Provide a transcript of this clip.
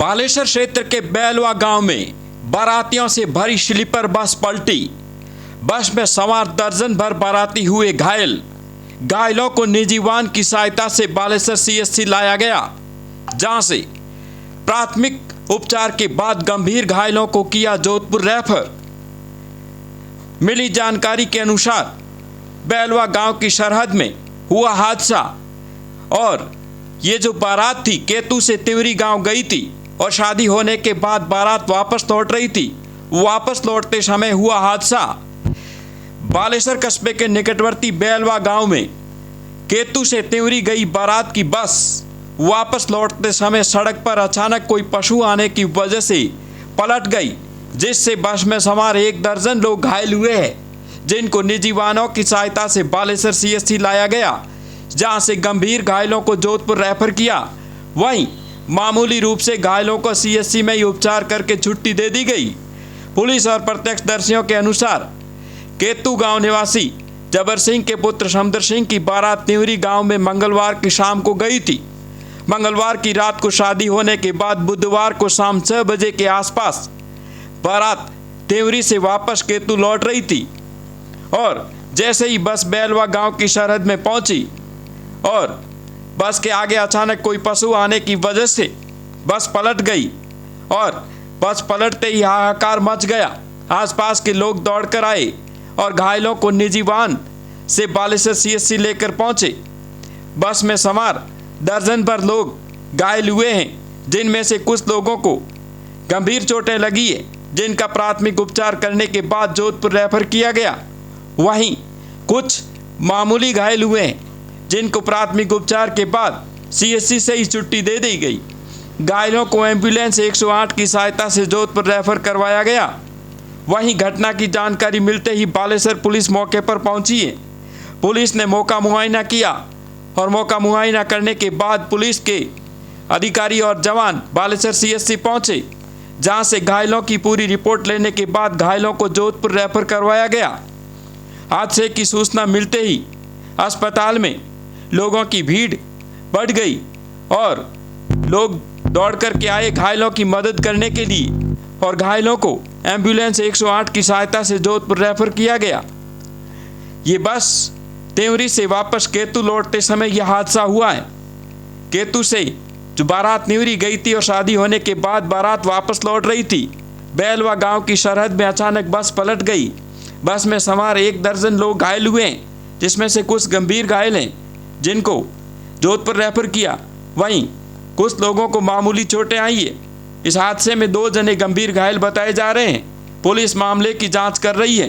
बालेश्वर क्षेत्र के बैलवा गांव में बारातियों से भरी स्लीपर बस पलटी। बस में सवार दर्जन भर बाराती हुए घायल। घायलों को निजी वाहन की सहायता से बालेश्वर सीएचसी लाया गया, जहां से प्राथमिक उपचार के बाद गंभीर घायलों को किया जोधपुर रेफर। मिली जानकारी के अनुसार बैलवा गांव की सरहद में हुआ हादसा और ये जो बारात थी केतु से तिवरी गांव गई थी और शादी होने के बाद बारात वापस लौट रही थी। वापस लौटते समय हुआ हादसा। बालेश्वर कस्बे के निकटवर्ती बैलवा गांव में केतु से तिवरी गई बारात की बस वापस लौटते समय सड़क पर अचानक कोई पशु आने की वजह से पलट गई, जिससे बस में सवार 1 दर्जन लोग घायल हुए हैं, जिनको निजी वाहनों की सहायता से बालेश्वर सीएचसी लाया गया, जहां से गंभीर घायलों को जोधपुर रेफर किया। वहीं मामूली रूप से घायलों को सीएचसी में ही उपचार करके छुट्टी दे दी गई। पुलिस और प्रत्यक्षदर्शियों के अनुसार केतु गांव निवासी जबर सिंह के पुत्र समदर सिंह की बारात तिवरी गांव में मंगलवार की शाम को गई थी। मंगलवार की रात को शादी होने के बाद बुधवार को शाम 6 बजे के आसपास बारात तिवरी से वापस केतु लौट रही थी और जैसे ही बस बैलवा गांव की सरहद में पहुंची और बस के आगे अचानक कोई पशु आने की वजह से बस पलट गई और बस पलटते ही हाहाकार मच गया। आसपास के लोग दौड़कर आए और घायलों को निजी वाहन से बालेश्वर सीएचसी लेकर पहुंचे। बस में सवार दर्जन भर लोग घायल हुए हैं, जिनमें से कुछ लोगों को गंभीर चोटें लगी है, जिनका प्राथमिक उपचार करने के बाद जोधपुर रेफर किया गया। वहीं कुछ मामूली घायल हुए हैं, जिनको प्राथमिक उपचार के बाद सीएचसी से ही छुट्टी दे दी गई। घायलों को एम्बुलेंस 108 की सहायता से जोधपुर रेफर करवाया गया। वहीं घटना की जानकारी मिलते ही बालेश्वर पुलिस मौके पर पहुंची है। पुलिस ने मौका मुआयना किया और मौका मुआयना करने के बाद पुलिस के अधिकारी और जवान बालेश्वर सीएचसी पहुंचे, जहां से घायलों की पूरी रिपोर्ट लेने के बाद घायलों को जोधपुर रेफर करवाया गया। हादसे की सूचना मिलते ही अस्पताल में लोगों की भीड़ बढ़ गई और लोग दौड़ कर के आए घायलों की मदद करने के लिए और घायलों को एम्बुलेंस 108 की सहायता से जोधपुर रेफर किया गया। ये बस तिवरी से वापस केतु लौटते समय यह हादसा हुआ है। केतु से जो बारात तिवरी गई थी और शादी होने के बाद बारात वापस लौट रही थी, बैलवा गांव की सरहद में अचानक बस पलट गई। बस में सवार 1 दर्जन लोग घायल हुए हैं, जिसमें से कुछ गंभीर घायल हैं, जिनको जोधपुर रेफर किया। वहीं कुछ लोगों को मामूली चोटें आई है। इस हादसे में 2 जने गंभीर घायल बताए जा रहे हैं। पुलिस मामले की जांच कर रही है।